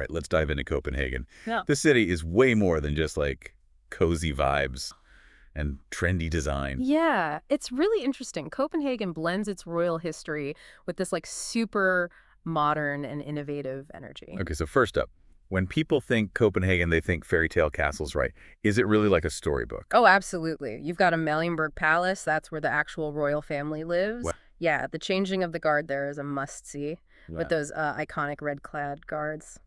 right, let's dive into Copenhagen. Yeah. The city is way more than just like cozy vibes and trendy design. Yeah, it's really interesting. Copenhagen blends its royal history with this like super modern and innovative energy. Okay, so first up, when people think Copenhagen, they think fairy tale castles, right? Is it really like a storybook? Oh, absolutely. You've got a Malienberg Palace. That's where the actual royal family lives. Wow. Yeah, the changing of the guard there is a must-see with Wow. those iconic red-clad guards.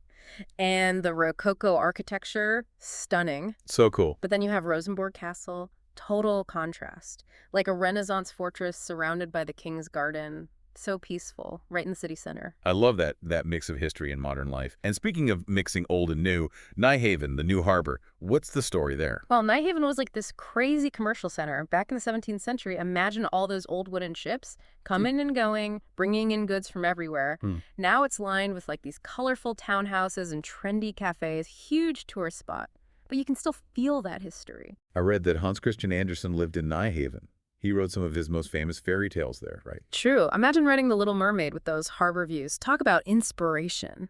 And the Rococo architecture, stunning. So cool. But then you have Rosenborg Castle, total contrast. Like a Renaissance fortress surrounded by the King's Garden. So peaceful, right in the city center. I love that mix of history and modern life. And speaking of mixing old and new, Nyhavn, the new harbor, what's the story there? Well, Nyhavn was like this crazy commercial center. Back in the 17th century, imagine all those old wooden ships coming and going, bringing in goods from everywhere. Now it's lined with like these colorful townhouses and trendy cafes, huge tourist spot. But you can still feel that history. I read that Hans Christian Andersen lived in Nyhavn. He wrote some of his most famous fairy tales there, right? True. Imagine writing The Little Mermaid with those harbor views. Talk about inspiration.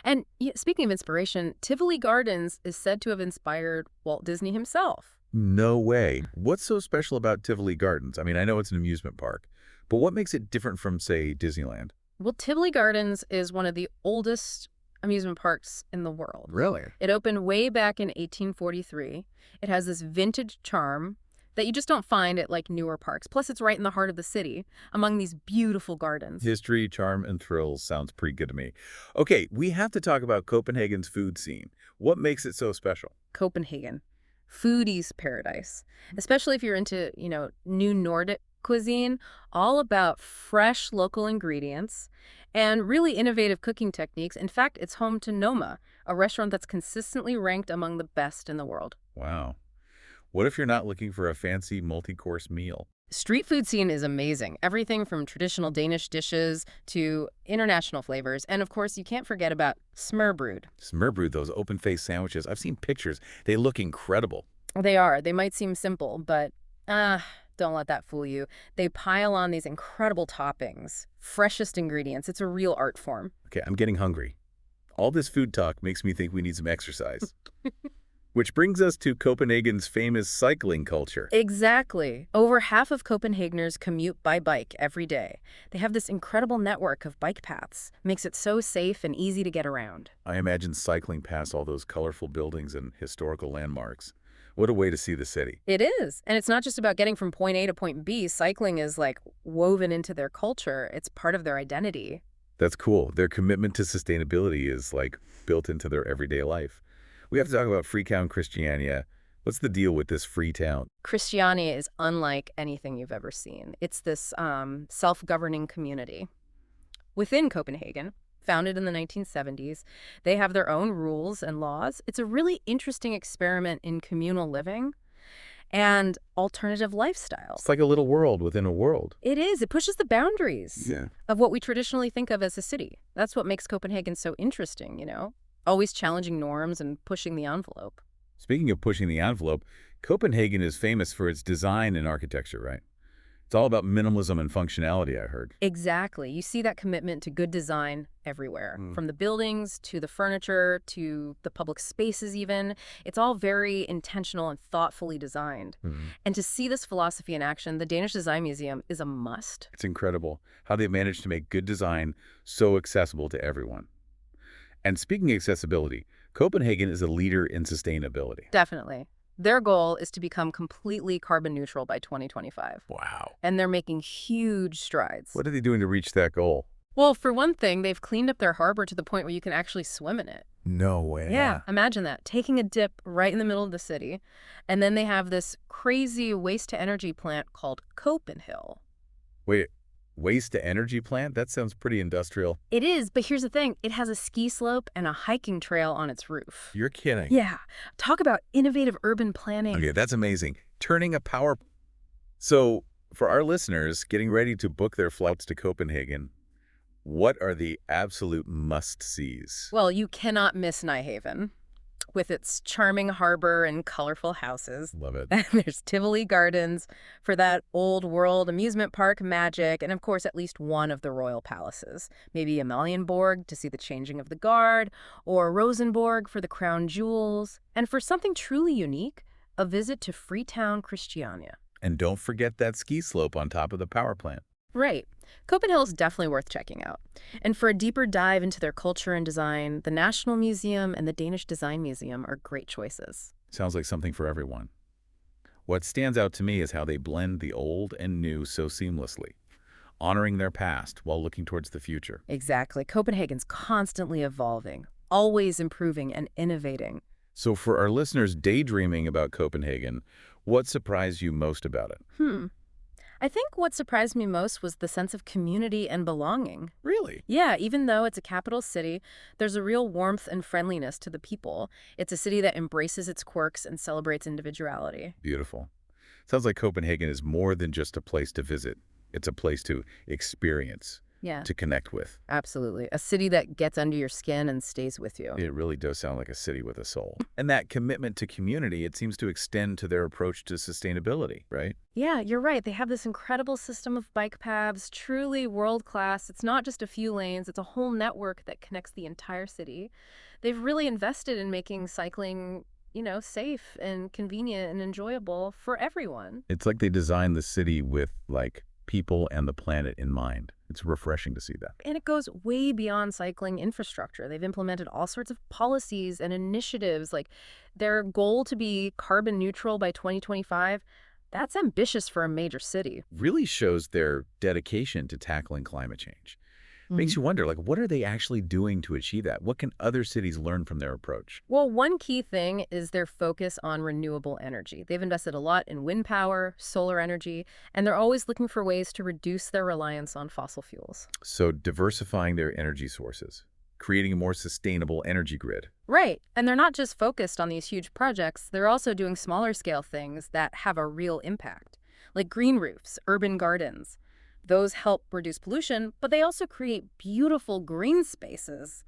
And speaking of inspiration, Tivoli Gardens is said to have inspired Walt Disney himself. No way. What's so special about Tivoli Gardens? I mean, I know it's an amusement park, but what makes it different from, say, Disneyland? Well, Tivoli Gardens is one of the oldest amusement parks in the world. Really? It opened way back in 1843. It has this vintage charm that you just don't find at like newer parks. Plus, it's right in the heart of the city, among these beautiful gardens. History, charm, and thrills sounds pretty good to me. Okay, we have to talk about Copenhagen's food scene. What makes it so special? Copenhagen, foodie's paradise, especially if you're into, new Nordic cuisine, all about fresh local ingredients and really innovative cooking techniques. In fact, it's home to Noma, a restaurant that's consistently ranked among the best in the world. Wow. What if you're not looking for a fancy multi-course meal? Street food scene is amazing. Everything from traditional Danish dishes to international flavors. And of course, you can't forget about smørbrød. Smørbrød, those open-faced sandwiches. I've seen pictures. They look incredible. They are. They might seem simple, but don't let that fool you. They pile on these incredible toppings, freshest ingredients. It's a real art form. Okay, I'm getting hungry. All this food talk makes me think we need some exercise. Which brings us to Copenhagen's famous cycling culture. Exactly. Over half of Copenhageners commute by bike every day. They have this incredible network of bike paths. Makes it so safe and easy to get around. I imagine cycling past all those colorful buildings and historical landmarks. What a way to see the city. It is. And it's not just about getting from point A to point B. Cycling is like woven into their culture. It's part of their identity. That's cool. Their commitment to sustainability is like built into their everyday life. We have to talk about Freetown Christiania. What's the deal with this Freetown? Christiania is unlike anything you've ever seen. It's this self-governing community within Copenhagen, founded in the 1970s. They have their own rules and laws. It's a really interesting experiment in communal living and alternative lifestyles. It's like a little world within a world. It is. It pushes the boundaries of what we traditionally think of as a city. That's what makes Copenhagen so interesting, Always challenging norms and pushing the envelope. Speaking of pushing the envelope, Copenhagen is famous for its design and architecture, right? It's all about minimalism and functionality, I heard. Exactly. You see that commitment to good design everywhere, from the buildings to the furniture to the public spaces even. It's all very intentional and thoughtfully designed. And to see this philosophy in action, the Danish Design Museum is a must. It's incredible how they've managed to make good design so accessible to everyone. And speaking of accessibility, Copenhagen is a leader in sustainability. Definitely. Their goal is to become completely carbon neutral by 2025. Wow. And they're making huge strides. What are they doing to reach that goal? Well, for one thing, they've cleaned up their harbor to the point where you can actually swim in it. No way. Yeah, imagine that. Taking a dip right in the middle of the city. And then they have this crazy waste-to-energy plant called Copenhill. Wait, waste-to-energy plant? That sounds pretty industrial. It is, but here's the thing. It has a ski slope and a hiking trail on its roof. You're kidding. Yeah. Talk about innovative urban planning. Okay, that's amazing. Turning a power... So, for our listeners getting ready to book their flights to Copenhagen, what are the absolute must-sees? Well, you cannot miss Nyhavn. with its charming harbor and colorful houses. Love it. And there's Tivoli Gardens for that old world amusement park magic, and of course, at least one of the royal palaces. Maybe Amalienborg to see the changing of the guard, or Rosenborg for the crown jewels, and for something truly unique, a visit to Freetown Christiania. And don't forget that ski slope on top of the power plant. Right. Copenhagen is definitely worth checking out. And for a deeper dive into their culture and design, the National Museum and the Danish Design Museum are great choices. Sounds like something for everyone. What stands out to me is how they blend the old and new so seamlessly, honoring their past while looking towards the future. Exactly. Copenhagen's constantly evolving, always improving and innovating. So for our listeners daydreaming about Copenhagen, what surprised you most about it? I think what surprised me most was the sense of community and belonging. Really? Yeah, even though it's a capital city, there's a real warmth and friendliness to the people. It's a city that embraces its quirks and celebrates individuality. Beautiful. Sounds like Copenhagen is more than just a place to visit. It's a place to experience, Yeah, to connect with. absolutely. A city that gets under your skin and stays with you. It really does sound like a city with a soul. And that commitment to community, it seems to extend to their approach to sustainability, right? Yeah, you're right. They have this incredible system of bike paths, truly world-class. It's not just a few lanes, it's a whole network that connects the entire city. They've really invested in making cycling, safe and convenient and enjoyable for everyone. It's like they designed the city with, like, people and the planet in mind. It's refreshing to see that. And it goes way beyond cycling infrastructure. They've implemented all sorts of policies and initiatives, like their goal to be carbon neutral by 2025. That's ambitious for a major city. Really shows their dedication to tackling climate change. Makes you wonder, like, what are they actually doing to achieve that? What can other cities learn from their approach? Well, one key thing is their focus on renewable energy. They've invested a lot in wind power, solar energy, and they're always looking for ways to reduce their reliance on fossil fuels. So diversifying their energy sources, creating a more sustainable energy grid. Right. And they're not just focused on these huge projects, they're also doing smaller scale things that have a real impact, like green roofs, urban gardens. Those help reduce pollution, but they also create beautiful green spaces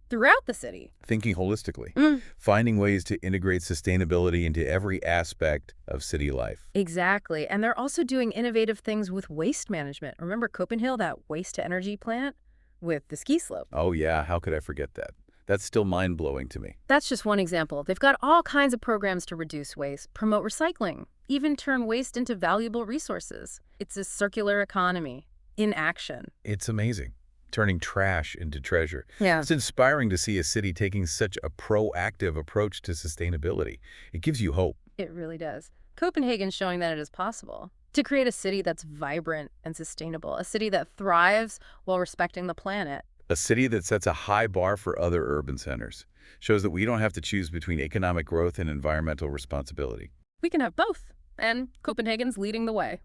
throughout the city. Thinking holistically, finding ways to integrate sustainability into every aspect of city life. Exactly. And they're also doing innovative things with waste management. Remember Copenhagen, that waste-to-energy plant with the ski slope? Oh yeah, how could I forget that? That's still mind-blowing to me. That's just one example. They've got all kinds of programs to reduce waste, promote recycling, even turn waste into valuable resources. It's a circular economy in action. It's amazing, turning trash into treasure. Yeah. It's inspiring to see a city taking such a proactive approach to sustainability. It gives you hope. It really does. Copenhagen's showing that it is possible to create a city that's vibrant and sustainable, a city that thrives while respecting the planet. A city that sets a high bar for other urban centers. Shows that we don't have to choose between economic growth and environmental responsibility. We can have both, and Copenhagen's leading the way.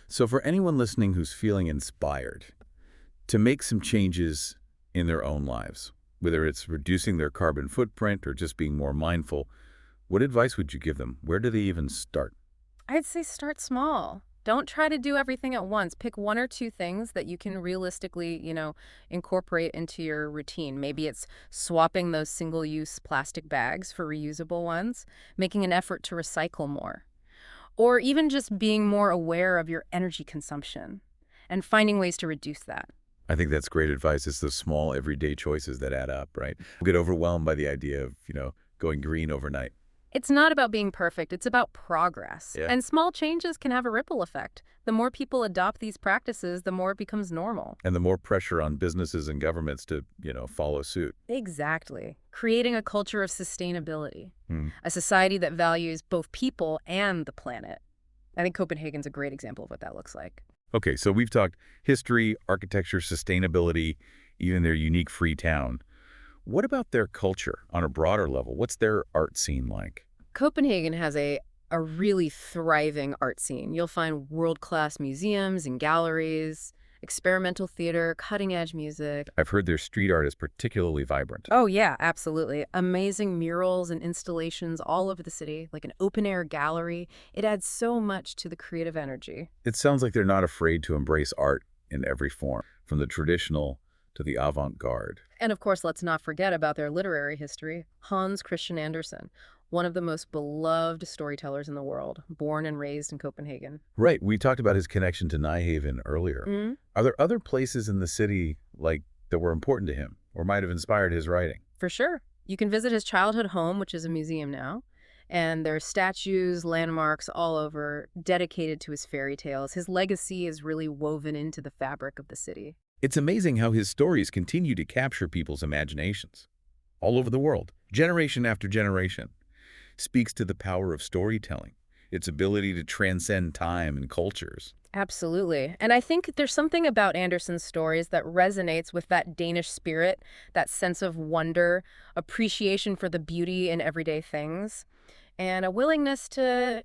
So for anyone listening who's feeling inspired to make some changes in their own lives, whether it's reducing their carbon footprint or just being more mindful, what advice would you give them? Where do they even start? I'd say start small. Don't try to do everything at once. Pick one or two things that you can realistically, incorporate into your routine. Maybe it's swapping those single-use plastic bags for reusable ones, making an effort to recycle more, or even just being more aware of your energy consumption and finding ways to reduce that. I think that's great advice. It's the small everyday choices that add up, right? We'll get overwhelmed by the idea of, going green overnight. It's not about being perfect, it's about progress. Yeah. And small changes can have a ripple effect. The more people adopt these practices, the more it becomes normal. And the more pressure on businesses and governments to, follow suit. Exactly. Creating a culture of sustainability, Hmm. a society that values both people and the planet. I think Copenhagen's a great example of what that looks like. Okay, so we've talked history, architecture, sustainability, even their unique free town. What about their culture on a broader level? What's their art scene like? Copenhagen has a really thriving art scene. You'll find world-class museums and galleries, experimental theater, cutting-edge music. I've heard their street art is particularly vibrant. Oh, yeah, absolutely. Amazing murals and installations all over the city, like an open-air gallery. It adds so much to the creative energy. It sounds like they're not afraid to embrace art in every form, from the traditional to the avant-garde. And of course, let's not forget about their literary history. Hans Christian Andersen, one of the most beloved storytellers in the world, born and raised in Copenhagen. Right, we talked about his connection to Nyhavn earlier. Mm, Are there other places in the city, like, that were important to him or might have inspired his writing? for sure. You can visit his childhood home, which is a museum now. And there are statues, landmarks all over dedicated to his fairy tales. His legacy is really woven into the fabric of the city. It's amazing how his stories continue to capture people's imaginations all over the world, generation after generation. Speaks to the power of storytelling, its ability to transcend time and cultures. Absolutely. And I think there's something about Andersen's stories that resonates with that Danish spirit, that sense of wonder, appreciation for the beauty in everyday things, and a willingness to,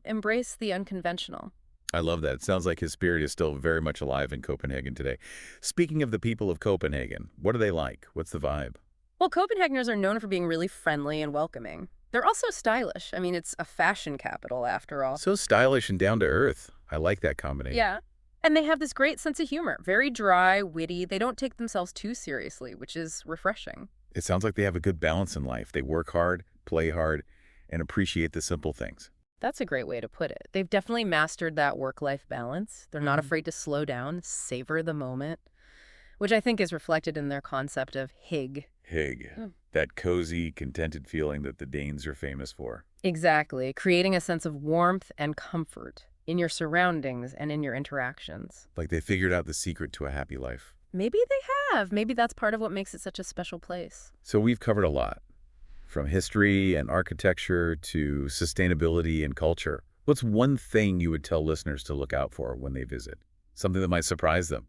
embrace the unconventional. I love that. It sounds like his spirit is still very much alive in Copenhagen today. Speaking of the people of Copenhagen, what are they like? What's the vibe? Well, Copenhageners are known for being really friendly and welcoming. They're also stylish. I mean, it's a fashion capital after all. So stylish and down to earth. I like that combination. Yeah. And they have this great sense of humor. Very dry, witty. They don't take themselves too seriously, which is refreshing. It sounds like they have a good balance in life. They work hard, play hard, and appreciate the simple things. That's a great way to put it. They've definitely mastered that work-life balance. They're not afraid to slow down, savor the moment, which I think is reflected in their concept of hygge. Hygge, Mm. that cozy, contented feeling that the Danes are famous for. Exactly, creating a sense of warmth and comfort in your surroundings and in your interactions. Like they figured out the secret to a happy life. Maybe they have. Maybe that's part of what makes it such a special place. So we've covered a lot, from history and architecture to sustainability and culture. What's one thing you would tell listeners to look out for when they visit? Something that might surprise them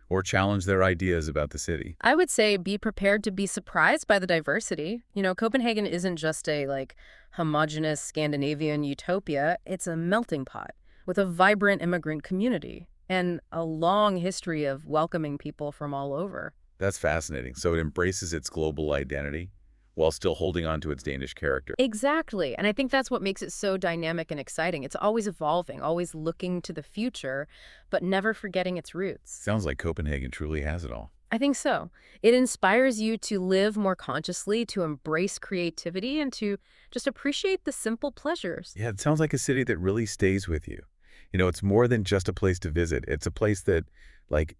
or challenge their ideas about the city. I would say be prepared to be surprised by the diversity. Copenhagen isn't just a homogenous Scandinavian utopia. It's a melting pot with a vibrant immigrant community and a long history of welcoming people from all over. That's fascinating. So it embraces its global identity while still holding on to its Danish character. Exactly. And I think that's what makes it so dynamic and exciting. It's always evolving, always looking to the future, but never forgetting its roots. Sounds like Copenhagen truly has it all. I think so. It inspires you to live more consciously, to embrace creativity, and to just appreciate the simple pleasures. Yeah, it sounds like a city that really stays with you. It's more than just a place to visit. It's a place that,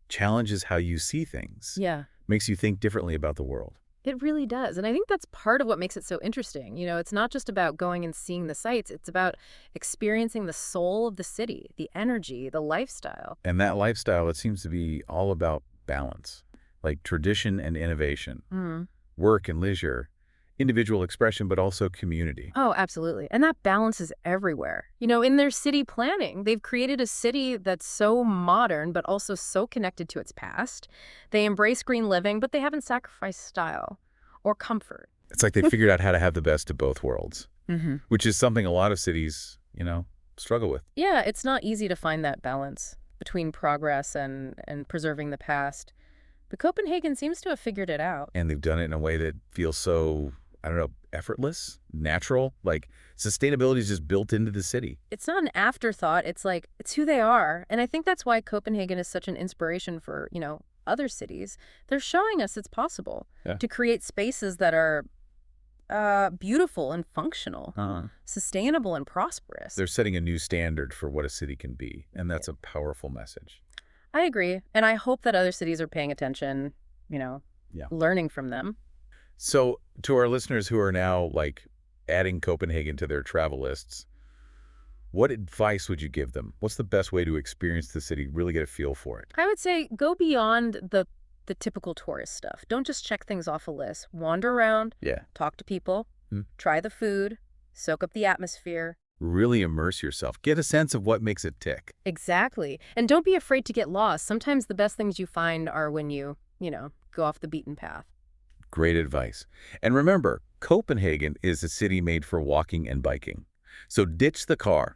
challenges how you see things. Yeah. Makes you think differently about the world. It really does. And I think that's part of what makes it so interesting. It's not just about going and seeing the sights. It's about experiencing the soul of the city, the energy, the lifestyle. And that lifestyle, it seems to be all about balance, like tradition and innovation, work and leisure, individual expression, but also community. Oh, absolutely. And that balance is everywhere. In their city planning, they've created a city that's so modern, but also so connected to its past. They embrace green living, but they haven't sacrificed style or comfort. It's like they figured out how to have the best of both worlds, which is something a lot of cities, struggle with. Yeah, it's not easy to find that balance between progress and preserving the past. But Copenhagen seems to have figured it out. And they've done it in a way that feels so, effortless, natural. Like sustainability is just built into the city. It's not an afterthought. It's who they are. And I think that's why Copenhagen is such an inspiration for, other cities. They're showing us it's possible to create spaces that are beautiful and functional, sustainable and prosperous. They're setting a new standard for what a city can be. And that's a powerful message. I agree. And I hope that other cities are paying attention, learning from them. So to our listeners who are now adding Copenhagen to their travel lists, what advice would you give them? What's the best way to experience the city, really get a feel for it? I would say go beyond the typical tourist stuff. Don't just check things off a list. Wander around, talk to people, try the food, soak up the atmosphere. Really immerse yourself. Get a sense of what makes it tick. Exactly. And don't be afraid to get lost. Sometimes the best things you find are when you go off the beaten path. Great advice. And remember, Copenhagen is a city made for walking and biking. So ditch the car.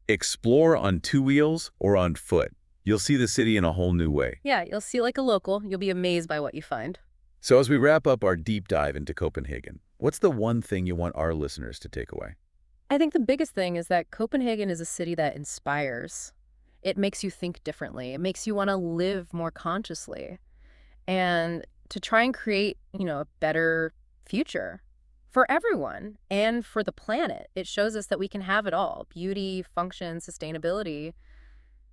Explore on two wheels or on foot. You'll see the city in a whole new way. Yeah, you'll see like a local. You'll be amazed by what you find. So as we wrap up our deep dive into Copenhagen, what's the one thing you want our listeners to take away? I think the biggest thing is that Copenhagen is a city that inspires. It makes you think differently. It makes you want to live more consciously. and to try and create, a better future for everyone and for the planet. It shows us that we can have it all: beauty, function, sustainability,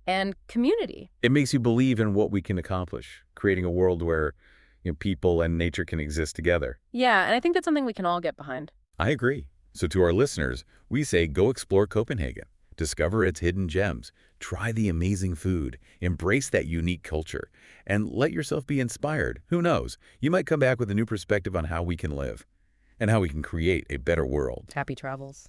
and community. It makes you believe in what we can accomplish, creating a world where people and nature can exist together. Yeah, and I think that's something we can all get behind. I agree. So to our listeners, we say go explore Copenhagen, discover its hidden gems, try the amazing food, embrace that unique culture, and let yourself be inspired. Who knows? You might come back with a new perspective on how we can live and how we can create a better world. Happy travels.